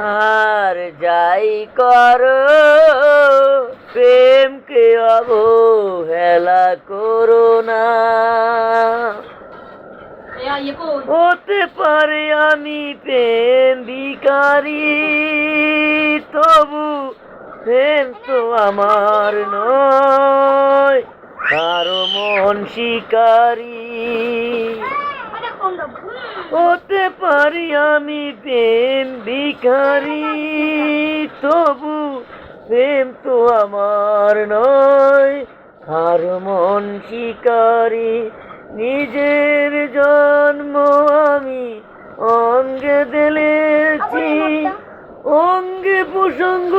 আর যাই করো প্রেমকে অবহেলা করো না। হতে পারে আমি প্রেম ভিখারি, তবু প্রেম তো আমার নয়, কারো মন শিকারি। হতে পারি আমি প্রেম ভিখারি, তবু প্রেম তো আমার নয়, কারো মন শিকারি। নিজের জন্ম আমি অঙ্গে দিলেছি, অঙ্গে প্রসঙ্গ